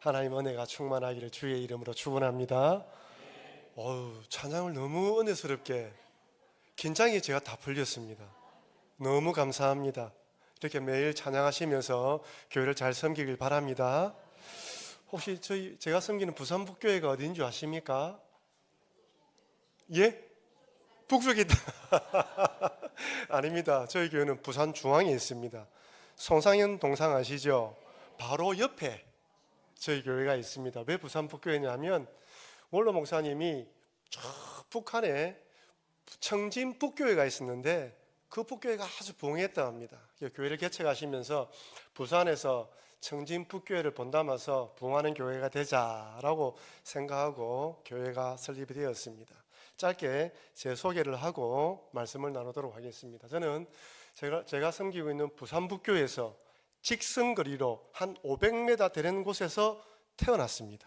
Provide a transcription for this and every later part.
하나님 은혜가 충만하기를 주의 이름으로 축원합니다. 찬양을 너무 은혜스럽게 긴장이 제가 다 풀렸습니다. 너무 감사합니다. 이렇게 매일 찬양하시면서 교회를 잘 섬기길 바랍니다. 혹시 제가 섬기는 부산북교회가 어딘 줄 아십니까? 예? 북쪽에 있다. 아닙니다. 저희 교회는 부산 중앙에 있습니다. 송상현 동상 아시죠? 바로 옆에 저희 교회가 있습니다. 왜 부산 북교회냐면 원로 목사님이 저 북한에 청진 북교회가 있었는데 그 북교회가 아주 부흥했다 합니다. 교회를 개척하시면서 부산에서 청진 북교회를 본담아서 부흥하는 교회가 되자라고 생각하고 교회가 설립이 되었습니다. 짧게 제 소개를 하고 말씀을 나누도록 하겠습니다. 저는 제가 섬기고 있는 부산 북교회에서 직선거리로 한 500m 되는 곳에서 태어났습니다.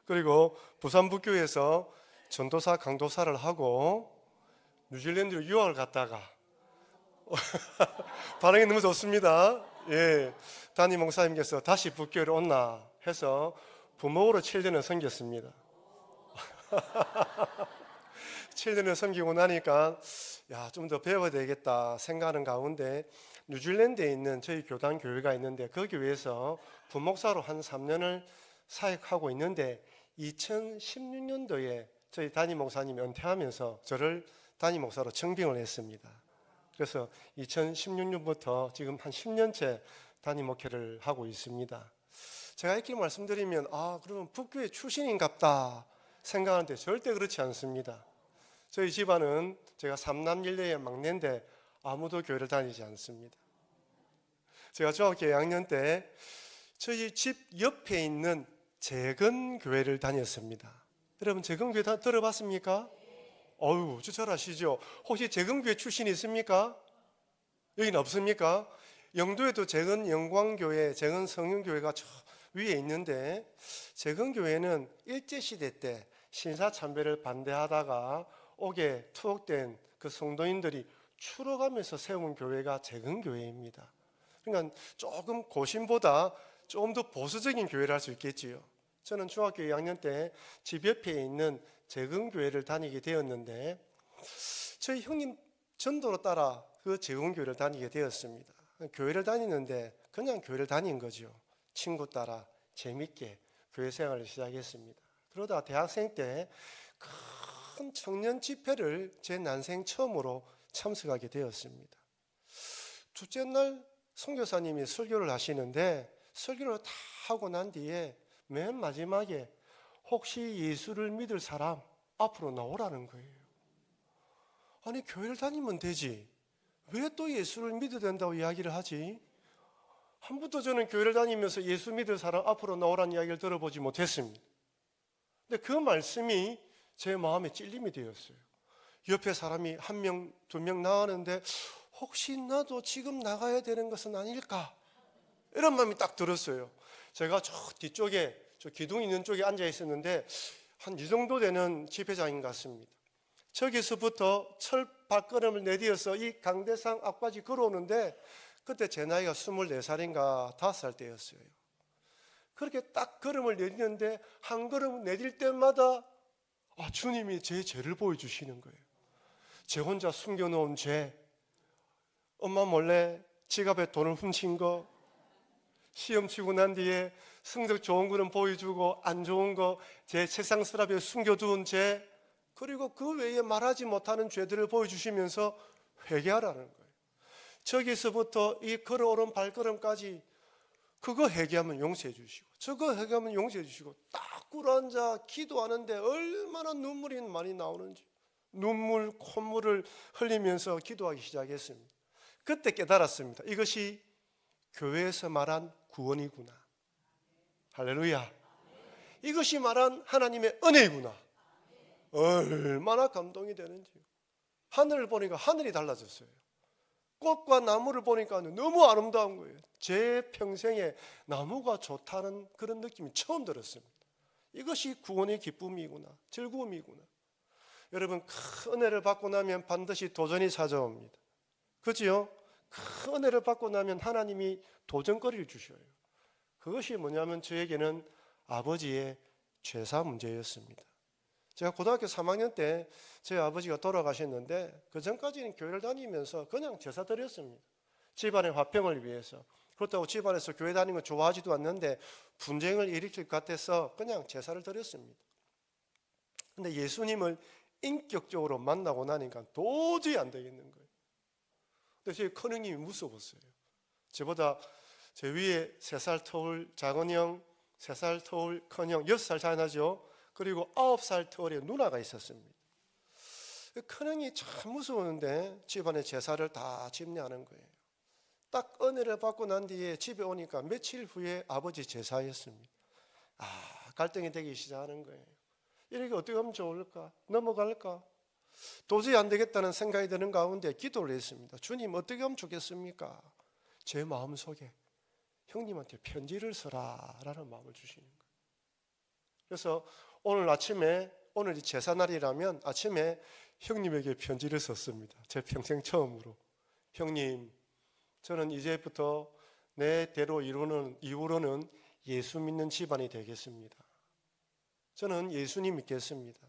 그리고 부산 북교회에서 전도사 강도사를 하고 뉴질랜드로 유학을 갔다가 반응이 너무 좋습니다. 예, 담임 목사님께서 다시 북교회로 온나 해서 부목으로 7년을 섬겼습니다. 7년을 섬기고 나니까 좀 더 배워야 되겠다 생각하는 가운데 뉴질랜드에 있는 저희 교단 교회가 있는데 그 교회에서 부목사로 한 3년을 사역하고 있는데 2016년도에 저희 담임 목사님이 은퇴하면서 저를 담임 목사로 청빙을 했습니다. 그래서 2016년부터 지금 한 10년째 담임 목회를 하고 있습니다. 제가 이렇게 말씀드리면 그러면 북교회 출신인갑다 생각하는데 절대 그렇지 않습니다. 저희 집안은 제가 3남 1녀의 막내인데 아무도 교회를 다니지 않습니다. 제가 중학교 2학년 때 저희 집 옆에 있는 재건교회를 다녔습니다. 여러분 재건교회 다 들어봤습니까? 저 잘 아시죠? 혹시 재건교회 출신이 있습니까? 여기는 없습니까? 영도에도 재건영광교회, 재건성윤교회가 저 위에 있는데 재건교회는 일제시대 때 신사참배를 반대하다가 옥에 투옥된 그 성도인들이 추록하면서 세운 교회가 재건교회입니다. 그러니까 조금 고신보다 좀 더 보수적인 교회를 할 수 있겠지요. 저는 중학교 2학년 때 집 옆에 있는 재건교회를 다니게 되었는데 저희 형님 전도로 따라 그 재건교회를 다니게 되었습니다. 교회를 다니는데 그냥 교회를 다닌 거죠. 친구 따라 재밌게 교회 생활을 시작했습니다. 그러다 대학생 때 큰 청년 집회를 제 난생 처음으로 참석하게 되었습니다. 둘째 날 선교사님이 설교를 하시는데 설교를 다 하고 난 뒤에 맨 마지막에 혹시 예수를 믿을 사람 앞으로 나오라는 거예요. 아니 교회를 다니면 되지 왜 또 예수를 믿어야 된다고 이야기를 하지? 한 번도 저는 교회를 다니면서 예수 믿을 사람 앞으로 나오라는 이야기를 들어보지 못했습니다. 근데 그 말씀이 제 마음에 찔림이 되었어요. 옆에 사람이 1명, 2명 나가는데 혹시 나도 지금 나가야 되는 것은 아닐까? 이런 마음이 딱 들었어요. 제가 저 뒤쪽에 저 기둥 있는 쪽에 앉아 있었는데 한 이 정도 되는 집회장인 것 같습니다. 저기서부터 철 발걸음을 내디뎌서 이 강대상 앞까지 걸어오는데 그때 제 나이가 24살인가 5살 때였어요. 그렇게 딱 걸음을 내디는데 한 걸음 내딜 때마다 주님이 제 죄를 보여주시는 거예요. 제 혼자 숨겨놓은 죄, 엄마 몰래 지갑에 돈을 훔친 거, 시험 치고 난 뒤에 성적 좋은 거는 보여주고 안 좋은 거 제 책상 서랍에 숨겨둔 죄, 그리고 그 외에 말하지 못하는 죄들을 보여주시면서 회개하라는 거예요. 저기서부터 이 걸어오른 발걸음까지 그거 회개하면 용서해 주시고 저거 회개하면 용서해 주시고 딱 꿇어앉아 기도하는데 얼마나 눈물이 많이 나오는지 눈물, 콧물을 흘리면서 기도하기 시작했습니다. 그때 깨달았습니다. 이것이 교회에서 말한 구원이구나. 할렐루야. 이것이 말한 하나님의 은혜이구나. 얼마나 감동이 되는지요. 하늘을 보니까 하늘이 달라졌어요. 꽃과 나무를 보니까 너무 아름다운 거예요. 제 평생에 나무가 좋다는 그런 느낌이 처음 들었습니다. 이것이 구원의 기쁨이구나, 즐거움이구나. 여러분, 큰 은혜를 받고 나면 반드시 도전이 찾아옵니다. 그렇지요? 큰 은혜를 받고 나면 하나님이 도전거리를 주셔요. 그것이 뭐냐면 저에게는 아버지의 죄사 문제였습니다. 제가 고등학교 3학년 때 저희 아버지가 돌아가셨는데 그 전까지는 교회를 다니면서 그냥 제사 드렸습니다. 집안의 화평을 위해서. 그렇다고 집안에서 교회 다니는 거 좋아하지도 않는데 분쟁을 일으킬 것 같아서 그냥 제사를 드렸습니다. 근데 예수님을 인격적으로 만나고 나니까 도저히 안 되겠는 거예요. 근데 저희 큰형님이 무서웠어요. 저보다 제 위에 3살 터울 작은 형, 3살 터울 큰 형, 6살 차이 나죠. 그리고 9살 터울의 누나가 있었습니다. 큰형이 참 무서웠는데 집안의 제사를 다 집례하는 거예요. 딱 은혜를 받고 난 뒤에 집에 오니까 며칠 후에 아버지 제사였습니다. 갈등이 되기 시작하는 거예요. 이렇게 어떻게 하면 좋을까? 넘어갈까? 도저히 안 되겠다는 생각이 드는 가운데 기도를 했습니다. 주님, 어떻게 하면 좋겠습니까? 제 마음속에 형님한테 편지를 써라라는 마음을 주시는 거예요. 그래서 오늘 아침에, 오늘이 제사날이라면 아침에 형님에게 편지를 썼습니다. 제 평생 처음으로. 형님, 저는 이제부터 내 대로 이후로는 예수 믿는 집안이 되겠습니다. 저는 예수님 믿겠습니다.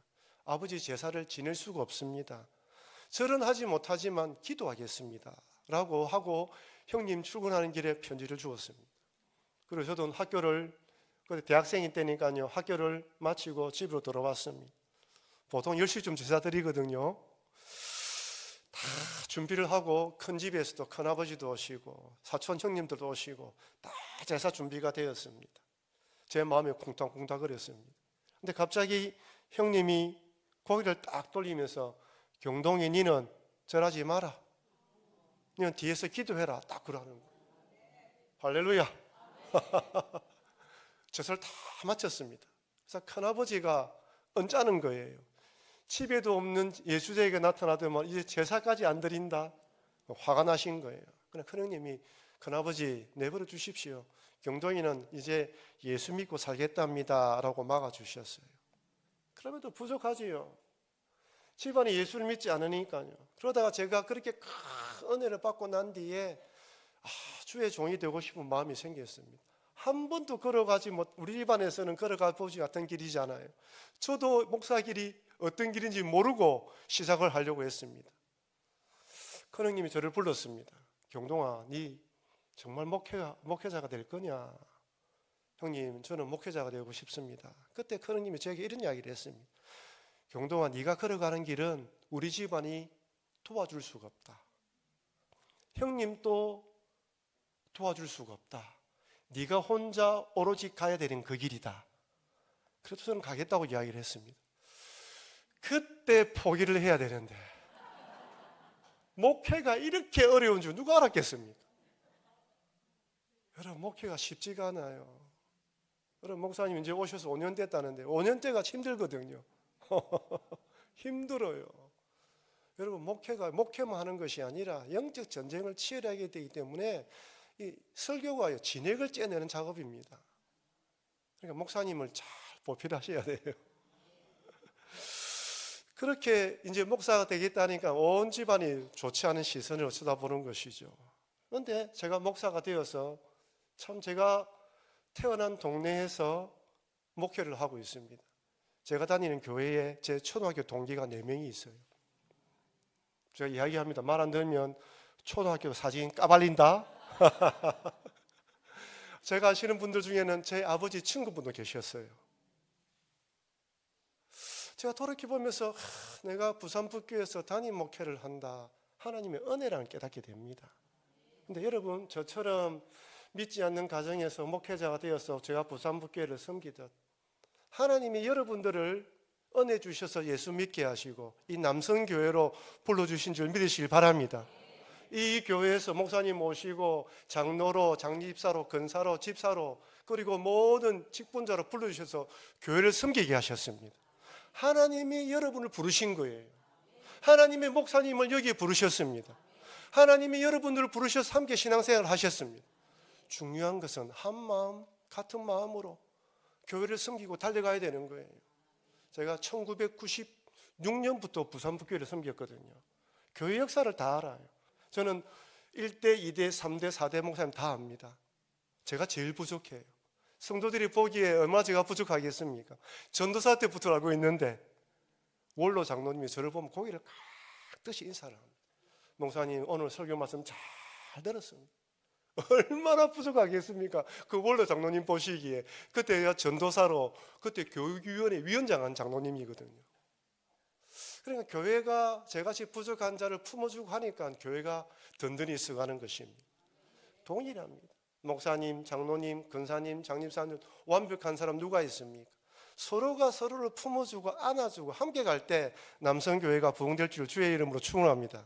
아버지 제사를 지낼 수가 없습니다. 절은 하지 못하지만 기도하겠습니다 라고 하고 형님 출근하는 길에 편지를 주었습니다. 그리고 저도 학교를, 그때 대학생이 때니까요, 학교를 마치고 집으로 돌아왔습니다. 보통 10시쯤 제사 드리거든요. 다 준비를 하고 큰 집에서도 큰아버지도 오시고 사촌 형님들도 오시고 다 제사 준비가 되었습니다. 제 마음에 쿵탕쿵탕거렸습니다. 근데 갑자기 형님이 고개를 딱 돌리면서 경동이, 니는 절하지 마라. 니는 뒤에서 기도해라. 딱 그러는 거예요. 할렐루야. 젖을 다 마쳤습니다. 그래서 큰아버지가 언짢은 거예요. 집에도 없는 예수제에게 나타나더만 이제 제사까지 안 드린다. 화가 나신 거예요. 그러나 큰형님이 큰아버지 내버려 주십시오. 경동이는 이제 예수 믿고 살겠답니다 라고 막아주셨어요. 그럼에도 부족하지요. 집안이 예수를 믿지 않으니까요. 그러다가 제가 그렇게 큰 은혜를 받고 난 뒤에 주의 종이 되고 싶은 마음이 생겼습니다. 한 번도 걸어가지 못, 우리 집안에서는 걸어가 보지 않던 길이잖아요. 저도 목사 길이 어떤 길인지 모르고 시작을 하려고 했습니다. 큰형님이 저를 불렀습니다. 경동아, 네 정말 목회자가 될 거냐? 형님, 저는 목회자가 되고 싶습니다. 그때 큰형님이 저에게 이런 이야기를 했습니다. 경동아, 네가 걸어가는 길은 우리 집안이 도와줄 수가 없다. 형님도 도와줄 수가 없다. 네가 혼자 오로지 가야 되는 그 길이다. 그래서 저는 가겠다고 이야기를 했습니다. 그때 포기를 해야 되는데 목회가 이렇게 어려운 줄 누가 알았겠습니까? 여러분, 목회가 쉽지가 않아요. 여러분, 목사님 이제 오셔서 5년 됐다는데 5년째가 힘들거든요. 힘들어요. 여러분, 목회만 하는 것이 아니라 영적 전쟁을 치열하게 되기 때문에 이 설교가 진액을 째내는 작업입니다. 그러니까 목사님을 잘 보필하셔야 돼요. 그렇게 이제 목사가 되겠다니까 온 집안이 좋지 않은 시선으로 쳐다보는 것이죠. 그런데 제가 목사가 되어서 참 제가 태어난 동네에서 목회를 하고 있습니다. 제가 다니는 교회에 제 초등학교 동기가 4명이 있어요. 제가 이야기합니다. 말 안 들으면 초등학교 사진 까발린다. 제가 아시는 분들 중에는 제 아버지 친구분도 계셨어요. 제가 돌이켜보면서 내가 부산북교에서 담임 목회를 한다. 하나님의 은혜라는 깨닫게 됩니다. 근데 여러분, 저처럼 믿지 않는 가정에서 목회자가 되어서 제가 부산북교회를 섬기듯 하나님이 여러분들을 은혜 주셔서 예수 믿게 하시고 이 남성교회로 불러주신 줄 믿으시길 바랍니다. 이 교회에서 목사님 모시고 장로로, 장집사로, 근사로, 집사로, 그리고 모든 직분자로 불러주셔서 교회를 섬기게 하셨습니다. 하나님이 여러분을 부르신 거예요. 하나님의 목사님을 여기에 부르셨습니다. 하나님이 여러분들을 부르셔서 함께 신앙생활을 하셨습니다. 중요한 것은 한 마음, 같은 마음으로 교회를 섬기고 달려가야 되는 거예요. 제가 1996년부터 부산북교회를 섬겼거든요. 교회 역사를 다 알아요. 저는 1대, 2대, 3대, 4대 목사님 다 압니다. 제가 제일 부족해요. 성도들이 보기에 얼마나 제가 부족하겠습니까? 전도사 때부터 알고 있는데 원로 장로님이 저를 보면 고개를 깍듯이 인사를 합니다. 목사님 오늘 설교 말씀 잘 들었습니다. 얼마나 부족하겠습니까? 그 원로 장로님 보시기에 그때 전도사로 그때 교육위원회 위원장 한 장로님이거든요. 그러니까 교회가 저같이 부족한 자를 품어주고 하니까 교회가 든든히 써가는 것입니다. 동일합니다. 목사님, 장로님, 근사님, 장립사님 완벽한 사람 누가 있습니까? 서로가 서로를 품어주고 안아주고 함께 갈 때 남성교회가 부흥될 줄 주의 이름으로 축원합니다.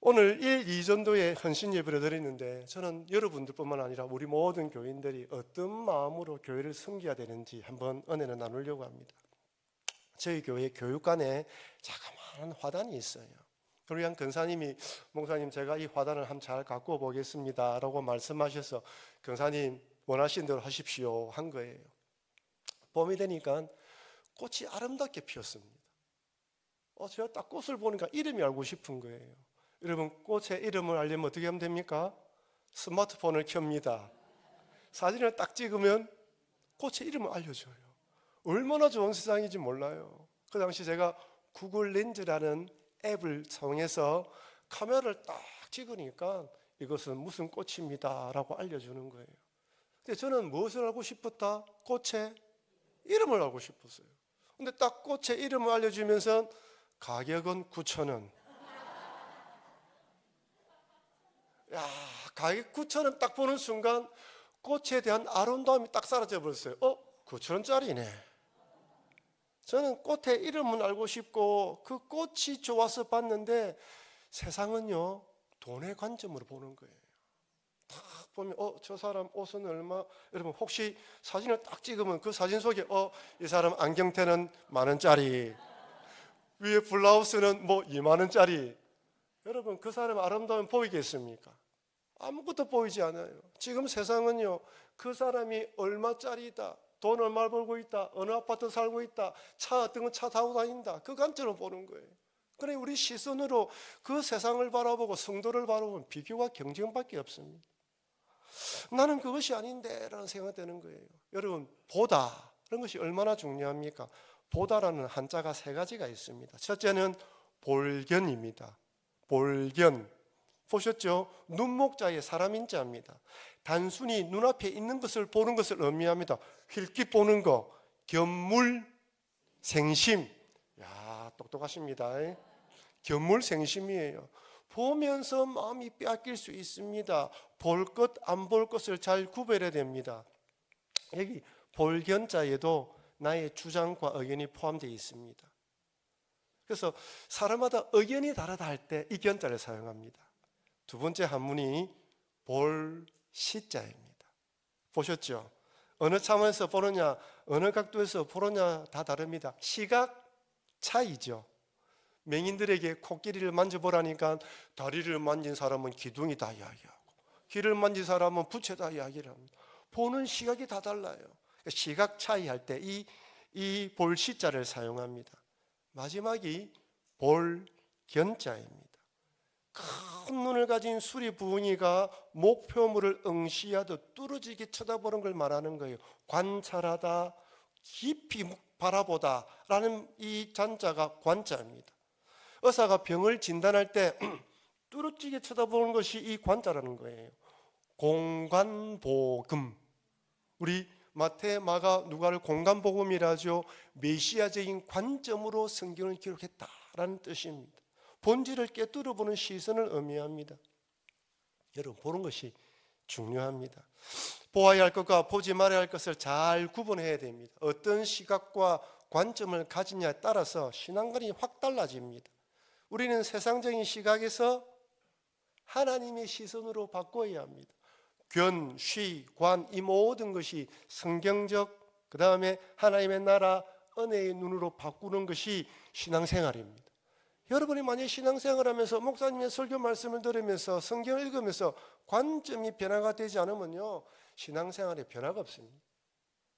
오늘 1, 2전도에 헌신 예배를 드리는데 저는 여러분들뿐만 아니라 우리 모든 교인들이 어떤 마음으로 교회를 섬겨야 되는지 한번 은혜를 나누려고 합니다. 저희 교회 교육관에 자그마한 화단이 있어요. 우리 한 근사님이 목사님 제가 이 화단을 한번 잘 갖고 보겠습니다 라고 말씀하셔서 근사님 원하신 대로 하십시오 한 거예요. 봄이 되니까 꽃이 아름답게 피었습니다. 제가 딱 꽃을 보니까 이름이 알고 싶은 거예요. 여러분 꽃의 이름을 알려면 어떻게 하면 됩니까? 스마트폰을 켭니다. 사진을 딱 찍으면 꽃의 이름을 알려줘요. 얼마나 좋은 세상인지 몰라요. 그 당시 제가 구글 렌즈라는 앱을 사용해서 카메라를 딱 찍으니까 이것은 무슨 꽃입니다 라고 알려주는 거예요. 근데 저는 무엇을 알고 싶었다? 꽃의 이름을 알고 싶었어요. 근데 딱 꽃의 이름을 알려주면서 가격은 9,000원. 야, 가격 9,000원 딱 보는 순간 꽃에 대한 아름다움이 딱 사라져 버렸어요. 9,000원짜리네. 저는 꽃의 이름은 알고 싶고 그 꽃이 좋아서 봤는데 세상은요 돈의 관점으로 보는 거예요. 딱 보면 저 사람 옷은 얼마? 여러분 혹시 사진을 딱 찍으면 그 사진 속에 이 사람 안경테는 10,000원짜리, 위에 블라우스는 뭐 20,000원짜리. 여러분 그 사람 아름다움 보이겠습니까? 아무것도 보이지 않아요. 지금 세상은요 그 사람이 얼마짜리다, 돈 얼마 벌고 있다, 어느 아파트 살고 있다, 차 어떤 건 차 타고 다닌다, 그 관점으로 보는 거예요. 그래 우리 시선으로 그 세상을 바라보고 성도를 바라보면 비교와 경쟁밖에 없습니다. 나는 그것이 아닌데 라는 생각이 드는 거예요. 여러분 보다 이런 것이 얼마나 중요합니까? 보다라는 한자가 3가지가 있습니다. 첫째는 볼견입니다. 볼견 보셨죠? 눈목자의 사람인자입니다. 단순히 눈앞에 있는 것을 보는 것을 의미합니다. 힐끗 보는 거, 견물생심. 야, 똑똑하십니다. 견물생심이에요. 보면서 마음이 빼앗길 수 있습니다. 볼 것, 안 볼 것을 잘 구별해야 됩니다. 여기 볼견자에도 나의 주장과 의견이 포함되어 있습니다. 그래서 사람마다 의견이 다르다 할 때 이 견자를 사용합니다. 두 번째 한문이 볼시자입니다. 보셨죠? 어느 차원에서 보느냐, 어느 각도에서 보느냐 다 다릅니다. 시각 차이죠. 맹인들에게 코끼리를 만져보라니까 다리를 만진 사람은 기둥이 다 이야기하고 귀를 만진 사람은 부채 다 이야기를 합니다. 보는 시각이 다 달라요. 시각 차이 할 때 이 볼시자를 사용합니다. 마지막이 볼견자입니다. 큰 눈을 가진 수리 부흥이가 목표물을 응시하듯 뚫어지게 쳐다보는 걸 말하는 거예요. 관찰하다, 깊이 바라보다 라는 이 잔자가 관자입니다. 의사가 병을 진단할 때 뚫어지게 쳐다보는 것이 이 관자라는 거예요. 공관복음. 우리 마태, 마가, 누가를 공관복음이라 하죠. 메시아적인 관점으로 성경을 기록했다라는 뜻입니다. 본질을 깨뜨려 보는 시선을 의미합니다. 여러분 보는 것이 중요합니다. 보아야 할 것과 보지 말아야 할 것을 잘 구분해야 됩니다. 어떤 시각과 관점을 가지냐에 따라서 신앙관이 확 달라집니다. 우리는 세상적인 시각에서 하나님의 시선으로 바꿔야 합니다. 견, 쉬, 관 이 모든 것이 성경적, 그 다음에 하나님의 나라 은혜의 눈으로 바꾸는 것이 신앙생활입니다. 여러분이 만약 신앙생활하면서 목사님의 설교 말씀을 들으면서 성경을 읽으면서 관점이 변화가 되지 않으면요 신앙생활에 변화가 없습니다.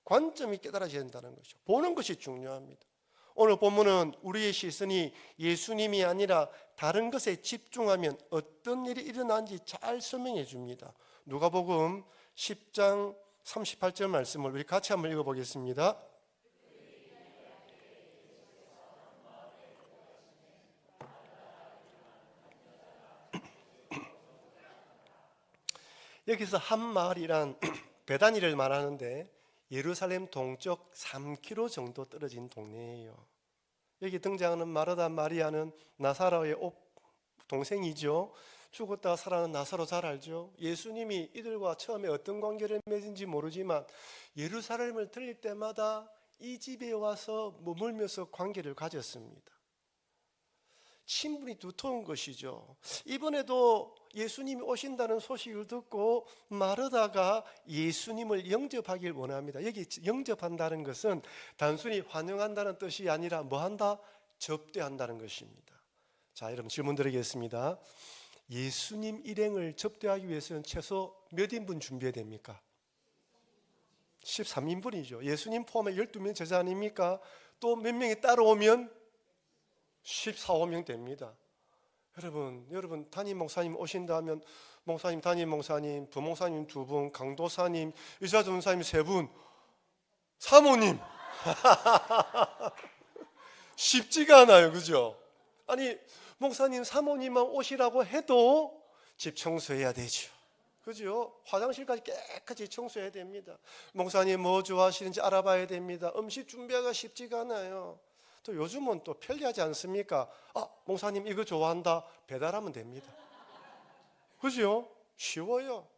관점이 깨달아져야 된다는 것이죠. 보는 것이 중요합니다. 오늘 본문은 우리의 시선이 예수님이 아니라 다른 것에 집중하면 어떤 일이 일어나는지 잘 설명해 줍니다. 누가복음 10장 38절 말씀을 우리 같이 한번 읽어보겠습니다. 여기서 한 마을이란 베다니를 말하는데 예루살렘 동쪽 3km 정도 떨어진 동네예요. 여기 등장하는 마르다 마리아는 나사로의 동생이죠. 죽었다가 살아난 나사로 잘 알죠. 예수님이 이들과 처음에 어떤 관계를 맺은지 모르지만 예루살렘을 들릴 때마다 이 집에 와서 머물면서 관계를 가졌습니다. 친분이 두터운 것이죠. 이번에도 예수님이 오신다는 소식을 듣고 마르다가 예수님을 영접하길 원합니다. 여기 영접한다는 것은 단순히 환영한다는 뜻이 아니라 뭐한다? 접대한다는 것입니다. 자, 여러분 질문 드리겠습니다. 예수님 일행을 접대하기 위해서는 최소 몇 인분 준비해야 됩니까? 13인분이죠. 예수님 포함해 12명 제자 아닙니까? 또 몇 명이 따라오면 14~15명 됩니다. 여러분 담임 목사님 오신다 하면 목사님, 담임 목사님, 부목사님 2분, 강도사님, 의사 전사님 3분, 사모님 쉽지가 않아요. 그죠? 아니 목사님, 사모님만 오시라고 해도 집 청소해야 되죠. 그죠? 화장실까지 깨끗이 청소해야 됩니다. 목사님 뭐 좋아하시는지 알아봐야 됩니다. 음식 준비하기가 쉽지가 않아요. 또 요즘은 또 편리하지 않습니까? 목사님 이거 좋아한다, 배달하면 됩니다. 그죠? 쉬워요.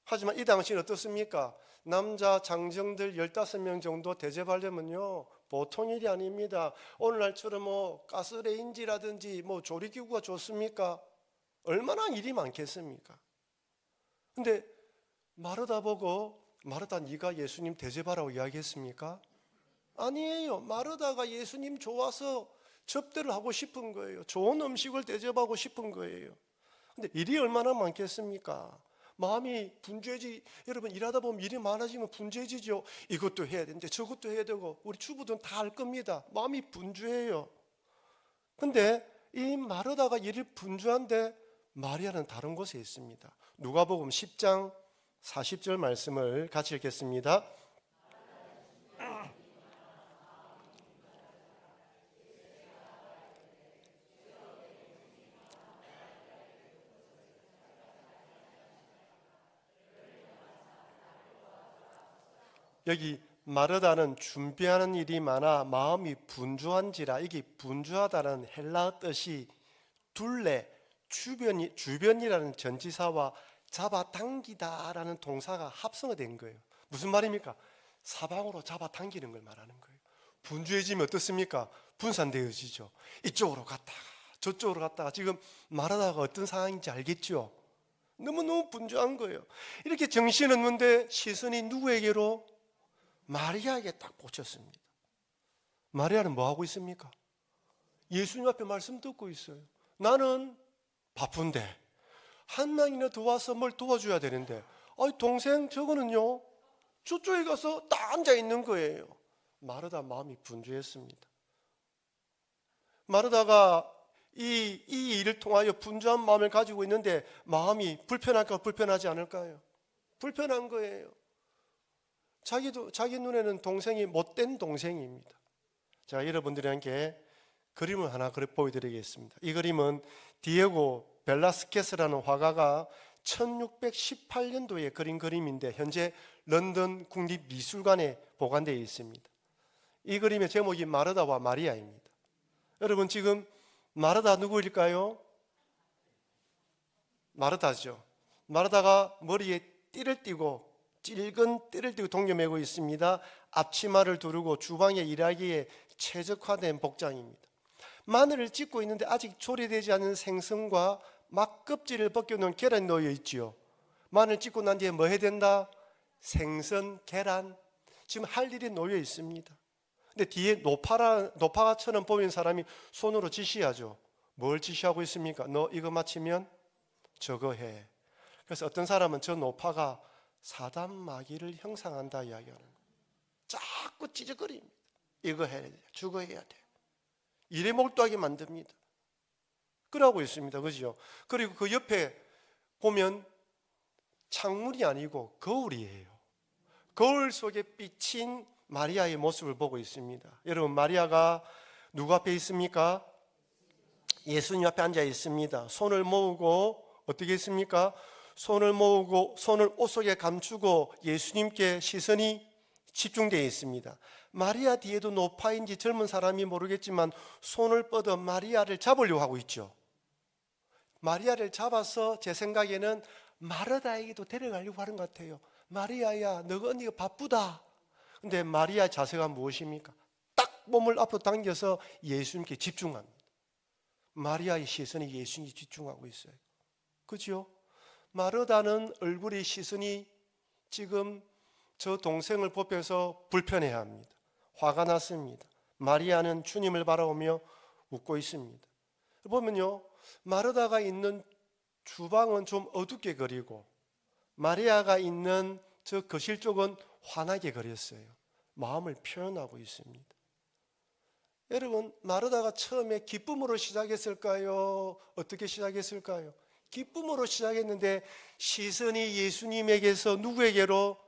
하지만 이 당시는 어떻습니까? 남자 장정들 15명 정도 대접하려면요 보통 일이 아닙니다. 오늘날처럼 뭐 가스레인지라든지 뭐 조리기구가 좋습니까? 얼마나 일이 많겠습니까? 근데 마르다 보고 마르다 네가 예수님 대접하라고 이야기했습니까? 아니에요. 마르다가 예수님 좋아서 접대를 하고 싶은 거예요. 좋은 음식을 대접하고 싶은 거예요. 근데 일이 얼마나 많겠습니까? 마음이 분주해지. 여러분 일하다 보면 일이 많아지면 분주해지죠. 이것도 해야 되는데 저것도 해야 되고 우리 주부들은 다 할 겁니다. 마음이 분주해요. 근데 이 마르다가 일이 분주한데 마리아는 다른 곳에 있습니다. 누가복음 10장 40절 말씀을 같이 읽겠습니다. 여기 마르다는 준비하는 일이 많아 마음이 분주한지라, 이게 분주하다는 헬라어 뜻이 둘레, 주변이라는 전치사와 잡아당기다라는 동사가 합성된 거예요. 무슨 말입니까? 사방으로 잡아당기는 걸 말하는 거예요. 분주해지면 어떻습니까? 분산되어지죠. 이쪽으로 갔다가 저쪽으로 갔다가. 지금 마르다가 어떤 상황인지 알겠죠? 너무너무 분주한 거예요. 이렇게 정신없는데 시선이 누구에게로? 마리아에게 딱 꽂혔습니다. 마리아는 뭐 하고 있습니까? 예수님 앞에 말씀 듣고 있어요. 나는 바쁜데 한 명이나 더 와서 뭘 도와줘야 되는데, 동생 저거는요 저쪽에 가서 딱 앉아 있는 거예요. 마르다 마음이 분주했습니다. 마르다가 이 일을 통하여 분주한 마음을 가지고 있는데 마음이 불편할까 불편하지 않을까요? 불편한 거예요. 자기 눈에는 동생이 못된 동생입니다. 제가 여러분들에게 그림을 하나 보여드리겠습니다. 이 그림은 디에고 벨라스케스라는 화가가 1618년도에 그린 그림인데 현재 런던 국립미술관에 보관되어 있습니다. 이 그림의 제목이 마르다와 마리아입니다. 여러분 지금 마르다 누구일까요? 마르다죠. 마르다가 머리에 띠를 띠고 찔근 띠를 띠고 동여매고 있습니다. 앞치마를 두르고 주방에 일하기에 최적화된 복장입니다. 마늘을 찢고 있는데 아직 조리되지 않은 생선과 막 껍질을 벗겨놓은 계란이 놓여 있지요. 마늘 찢고 난 뒤에 뭐 해야 된다? 생선, 계란, 지금 할 일이 놓여 있습니다. 근데 뒤에 노파가처럼 보이는 사람이 손으로 지시하죠. 뭘 지시하고 있습니까? 너 이거 마치면 저거 해. 그래서 어떤 사람은 저 노파가 사단 마귀를 형상한다 이야기하는 거예요. 자꾸 찌적거립니다. 이거 해야 돼, 저거 해야 돼. 일에 몰두하게 만듭니다. 그러고 있습니다. 그죠? 그리고 그 옆에 보면 창문이 아니고 거울이에요. 거울 속에 비친 마리아의 모습을 보고 있습니다. 여러분, 마리아가 누구 앞에 있습니까? 예수님 앞에 앉아 있습니다. 손을 모으고 어떻게 했습니까? 손을 모으고 손을 옷 속에 감추고 예수님께 시선이 집중되어 있습니다. 마리아 뒤에도 노파인지 젊은 사람이 모르겠지만 손을 뻗어 마리아를 잡으려고 하고 있죠. 마리아를 잡아서 제 생각에는 마르다에게도 데려가려고 하는 것 같아요. 마리아야, 너가 언니가 바쁘다. 근데 마리아의 자세가 무엇입니까? 딱 몸을 앞으로 당겨서 예수님께 집중합니다. 마리아의 시선이 예수님께 집중하고 있어요. 그죠? 마르다는 얼굴의 시선이 지금 저 동생을 보면서 불편해합니다. 화가 났습니다. 마리아는 주님을 바라보며 웃고 있습니다. 보면요, 마르다가 있는 주방은 좀 어둡게 그리고 마리아가 있는 저 거실 쪽은 환하게 그렸어요. 마음을 표현하고 있습니다. 여러분, 마르다가 처음에 기쁨으로 시작했을까요? 어떻게 시작했을까요? 기쁨으로 시작했는데 시선이 예수님에게서 누구에게로?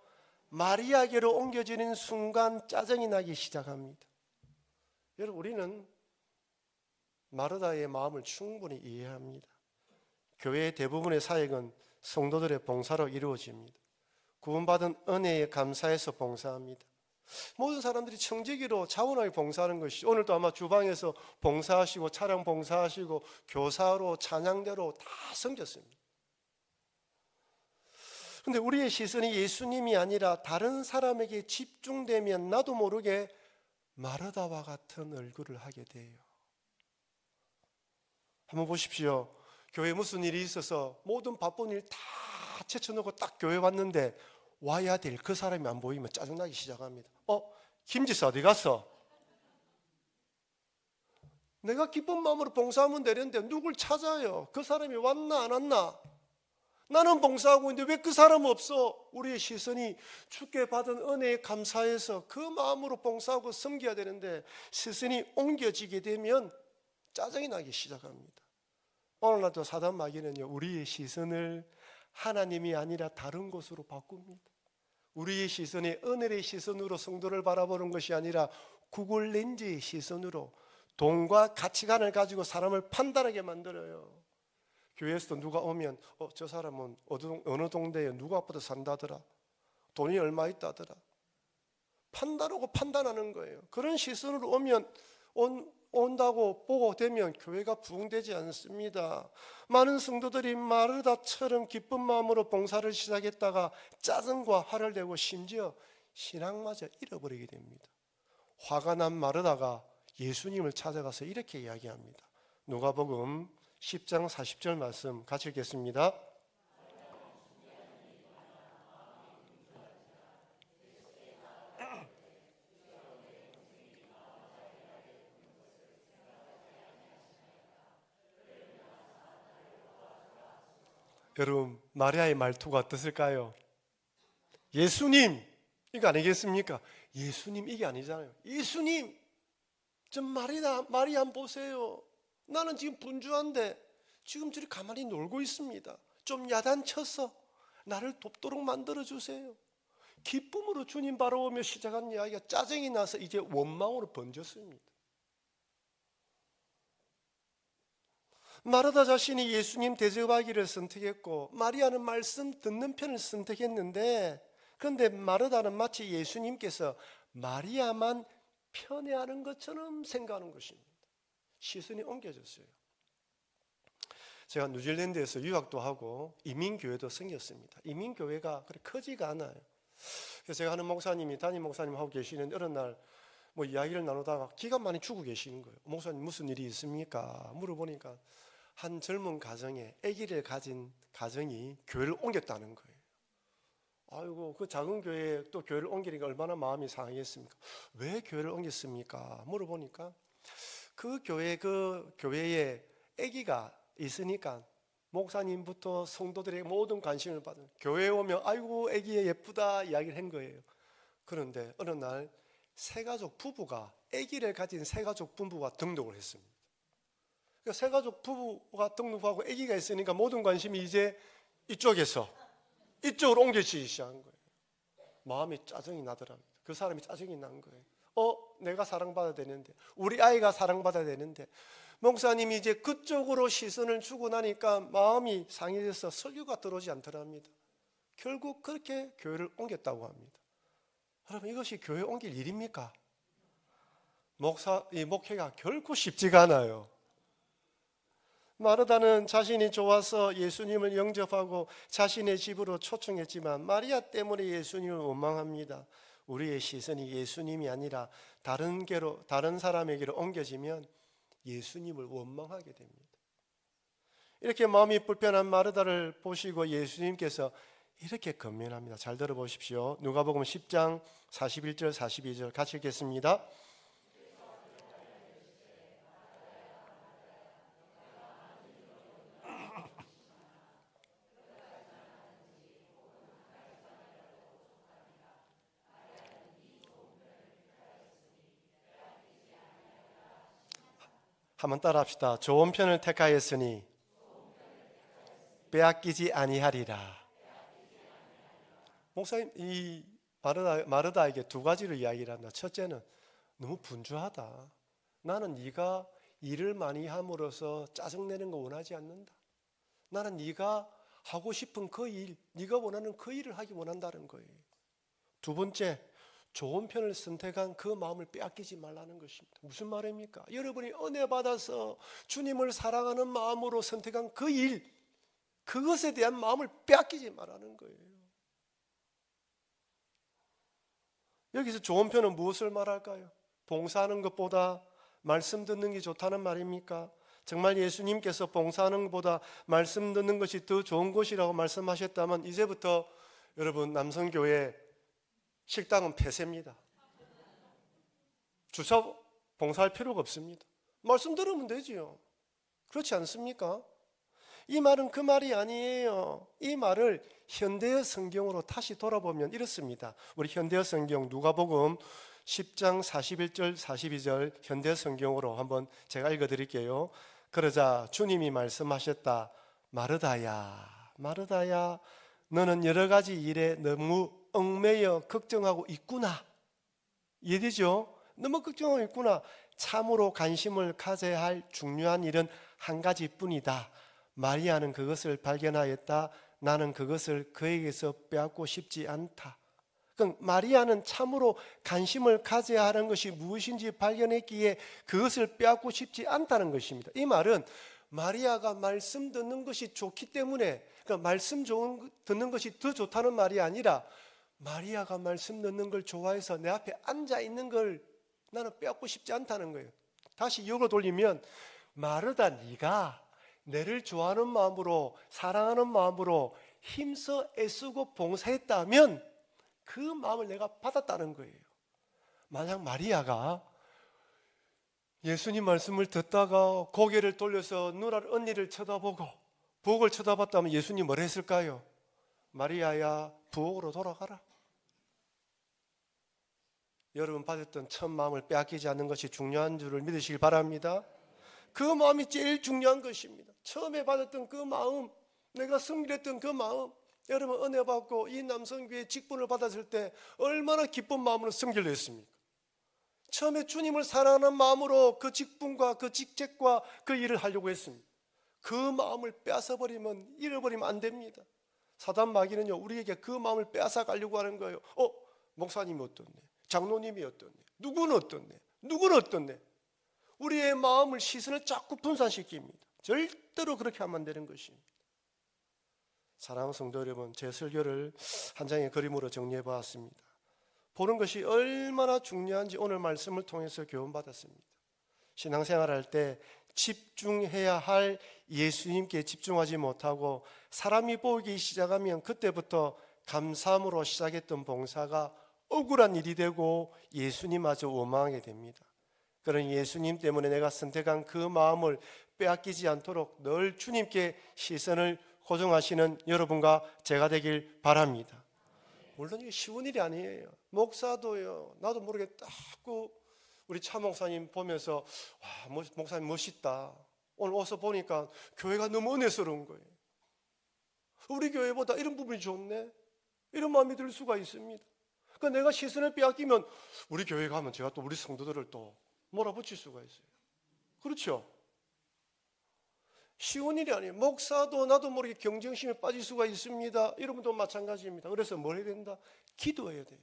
마리아에게로 옮겨지는 순간 짜증이 나기 시작합니다. 여러분, 우리는 마르다의 마음을 충분히 이해합니다. 교회의 대부분의 사역은 성도들의 봉사로 이루어집니다. 구원받은 은혜에 감사해서 봉사합니다. 모든 사람들이 청지기로 자원하게 봉사하는 것이, 오늘도 아마 주방에서 봉사하시고 차량 봉사하시고 교사로 찬양대로 다 섬겼습니다. 그런데 우리의 시선이 예수님이 아니라 다른 사람에게 집중되면 나도 모르게 마르다와 같은 얼굴을 하게 돼요. 한번 보십시오. 교회에 무슨 일이 있어서 모든 바쁜 일 다 제쳐놓고 딱 교회 왔는데 와야 될 그 사람이 안 보이면 짜증나기 시작합니다. 김지사 어디 갔어? 내가 기쁜 마음으로 봉사하면 되는데 누굴 찾아요? 그 사람이 왔나 안 왔나? 나는 봉사하고 있는데 왜 그 사람 없어? 우리의 시선이 주께 받은 은혜에 감사해서 그 마음으로 봉사하고 섬겨야 되는데 시선이 옮겨지게 되면 짜증이 나기 시작합니다. 오늘날도 사단 마귀는요, 우리의 시선을 하나님이 아니라 다른 곳으로 바꿉니다. 우리의 시선이 은혜의 시선으로 성도를 바라보는 것이 아니라 구글 렌즈의 시선으로 돈과 가치관을 가지고 사람을 판단하게 만들어요. 교회에서도 누가 오면 저 사람은 어느 동네에 누구 아파도 산다더라, 돈이 얼마 있다더라, 판단하고 판단하는 거예요. 그런 시선으로 오면 온다고 보고 되면 교회가 부흥되지 않습니다. 많은 성도들이 마르다처럼 기쁜 마음으로 봉사를 시작했다가 짜증과 화를 내고 심지어 신앙마저 잃어버리게 됩니다. 화가 난 마르다가 예수님을 찾아가서 이렇게 이야기합니다. 누가복음 10장 40절 말씀 같이 읽겠습니다. 여러분, 마리아의 말투가 어땠을까요? 예수님, 이거 아니겠습니까? 예수님, 이게 아니잖아요. 예수님, 좀 마리아 보세요. 나는 지금 분주한데 지금 저리 가만히 놀고 있습니다. 좀 야단쳐서 나를 돕도록 만들어주세요. 기쁨으로 주님 바라보며 시작한 이야기가 짜증이 나서 이제 원망으로 번졌습니다. 마르다 자신이 예수님 대접하기를 선택했고 마리아는 말씀 듣는 편을 선택했는데, 그런데 마르다는 마치 예수님께서 마리아만 편애하는 것처럼 생각하는 것입니다. 시선이 옮겨졌어요. 제가 뉴질랜드에서 유학도 하고 이민교회도 생겼습니다. 이민교회가 그렇게 크지가 않아요. 그래서 제가 하는 목사님이, 담임 목사님 하고 계시는 어느 날 이야기를 나누다가 기가 많이 죽어 계시는 거예요. 목사님 무슨 일이 있습니까? 물어보니까 한 젊은 가정에 아기를 가진 가정이 교회를 옮겼다는 거예요. 아이고, 그 작은 교회에 또 교회를 옮기니까 얼마나 마음이 상하겠습니까? 왜 교회를 옮겼습니까? 물어보니까 그 교회에 아기가 있으니까 목사님부터 성도들의 모든 관심을 받은, 교회에 오면 아이고 아기 예쁘다 이야기를 한 거예요. 그런데 어느 날 새가족 부부가, 아기를 가진 새가족 부부가 등록을 했습니다. 새가족 부부가 등록하고 아기가 있으니까 모든 관심이 이제 이쪽에서 이쪽으로 옮겨지기 시작한 거예요. 마음이 짜증이 나더랍니다. 그 사람이 짜증이 난 거예요. 내가 사랑받아야 되는데, 우리 아이가 사랑받아야 되는데, 목사님이 이제 그쪽으로 시선을 주고 나니까 마음이 상해져서 설교가 들어오지 않더랍니다. 결국 그렇게 교회를 옮겼다고 합니다. 여러분, 이것이 교회 옮길 일입니까? 이 목회가 결코 쉽지가 않아요. 마르다는 자신이 좋아서 예수님을 영접하고 자신의 집으로 초청했지만 마리아 때문에 예수님을 원망합니다. 우리의 시선이 예수님이 아니라 다른 사람에게로 옮겨지면 예수님을 원망하게 됩니다. 이렇게 마음이 불편한 마르다를 보시고 예수님께서 이렇게 권면합니다. 잘 들어보십시오. 누가복음 10장 41절 42절 같이 읽겠습니다. 한번 따라합시다. 좋은 편을 택하였으니 빼앗기지 아니하리라. 목사님, 이 마르다에게 두 가지를 이야기를 한다. 첫째는 너무 분주하다. 나는 네가 일을 많이 함으로써 짜증내는 거 원하지 않는다. 나는 네가 하고 싶은 그 일, 네가 원하는 그 일을 하기 원한다는 거예요. 두 번째, 좋은 편을 선택한 그 마음을 빼앗기지 말라는 것입니다. 무슨 말입니까? 여러분이 은혜 받아서 주님을 사랑하는 마음으로 선택한 그 일, 그것에 대한 마음을 빼앗기지 말라는 거예요. 여기서 좋은 편은 무엇을 말할까요? 봉사하는 것보다 말씀 듣는 게 좋다는 말입니까? 정말 예수님께서 봉사하는 것보다 말씀 듣는 것이 더 좋은 것이라고 말씀하셨다면 이제부터 여러분, 남성교회 식당은 폐쇄입니다. 주차 봉사할 필요가 없습니다. 말씀 들으면 되지요. 그렇지 않습니까? 이 말은 그 말이 아니에요. 이 말을 현대어 성경으로 다시 돌아보면 이렇습니다. 우리 현대어 성경 누가복음 10장 41절 42절 현대어 성경으로 한번 제가 읽어드릴게요. 그러자 주님이 말씀하셨다. 마르다야, 마르다야, 너는 여러 가지 일에 너무 얽매여 걱정하고 있구나. 이해되죠? 너무 걱정하고 있구나. 참으로 관심을 가져야 할 중요한 일은 한 가지뿐이다. 마리아는 그것을 발견하였다. 나는 그것을 그에게서 빼앗고 싶지 않다. 그럼 마리아는 참으로 관심을 가져야 하는 것이 무엇인지 발견했기에 그것을 빼앗고 싶지 않다는 것입니다. 이 말은 마리아가 말씀 듣는 것이 좋기 때문에, 그러니까 말씀 듣는 것이 더 좋다는 말이 아니라 마리아가 말씀 듣는 걸 좋아해서 내 앞에 앉아 있는 걸 나는 빼앗고 싶지 않다는 거예요. 다시 역으로 돌리면, 마르다, 네가 내를 좋아하는 마음으로, 사랑하는 마음으로 힘써 애쓰고 봉사했다면 그 마음을 내가 받았다는 거예요. 만약 마리아가 예수님 말씀을 듣다가 고개를 돌려서 누나 언니를 쳐다보고 부엌을 쳐다봤다면 예수님 뭘 했을까요? 마리아야, 부엌으로 돌아가라. 여러분 받았던 첫 마음을 빼앗기지 않는 것이 중요한 줄을 믿으시길 바랍니다. 그 마음이 제일 중요한 것입니다. 처음에 받았던 그 마음, 내가 승리했던 그 마음, 여러분 은혜 받고 이 남성교회 직분을 받았을 때 얼마나 기쁜 마음으로 승리를 했습니까? 처음에 주님을 사랑하는 마음으로 그 직분과 그 직책과 그 일을 하려고 했습니다. 그 마음을 빼앗아버리면, 잃어버리면 안 됩니다. 사단 마귀는요, 우리에게 그 마음을 빼앗아 가려고 하는 거예요. 목사님이 어떻네, 장로님이 어떻네, 누구는 어떻네, 누구는 어떻네. 우리의 마음을, 시선을 자꾸 분산시킵니다. 절대로 그렇게 하면 안 되는 것입니다. 사랑하는 성도 여러분, 제 설교를 한 장의 그림으로 정리해 보았습니다. 보는 것이 얼마나 중요한지 오늘 말씀을 통해서 교훈받았습니다. 신앙생활 할 때 집중해야 할 예수님께 집중하지 못하고 사람이 보이기 시작하면 그때부터 감사함으로 시작했던 봉사가 억울한 일이 되고 예수님마저 원망하게 됩니다. 그런 예수님 때문에 내가 선택한 그 마음을 빼앗기지 않도록 늘 주님께 시선을 고정하시는 여러분과 제가 되길 바랍니다. 물론 이게 쉬운 일이 아니에요. 목사도요, 나도 모르게 자꾸 우리 차 목사님 보면서 목사님 멋있다. 오늘 와서 보니까 교회가 너무 은혜스러운 거예요. 우리 교회보다 이런 부분이 좋네, 이런 마음이 들 수가 있습니다. 그러니까 내가 시선을 빼앗기면 우리 교회 가면 제가 또 우리 성도들을 또 몰아붙일 수가 있어요. 그렇죠? 쉬운 일이 아니에요. 목사도 나도 모르게 경쟁심에 빠질 수가 있습니다. 여러분도 마찬가지입니다. 그래서 뭘 해야 된다? 기도해야 돼요.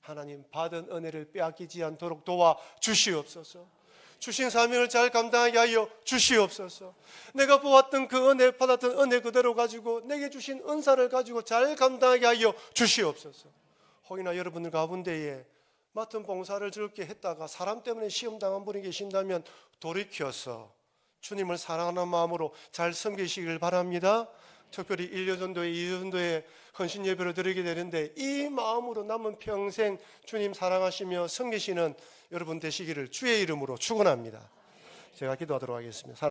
하나님, 받은 은혜를 빼앗기지 않도록 도와주시옵소서. 주신 사명을 잘 감당하게 하여 주시옵소서. 내가 보았던 그 은혜, 받았던 은혜 그대로 가지고 내게 주신 은사를 가지고 잘 감당하게 하여 주시옵소서. 혹이나 여러분들 가운데에 맡은 봉사를 즐겁게 했다가 사람 때문에 시험 당한 분이 계신다면 돌이켜서 주님을 사랑하는 마음으로 잘 섬기시길 바랍니다. 특별히 1년전도에 2년전도에 헌신 예배를 드리게 되는데 이 마음으로 남은 평생 주님 사랑하시며 섬기시는 여러분 되시기를 주의 이름으로 축원합니다. 제가 기도하도록 하겠습니다.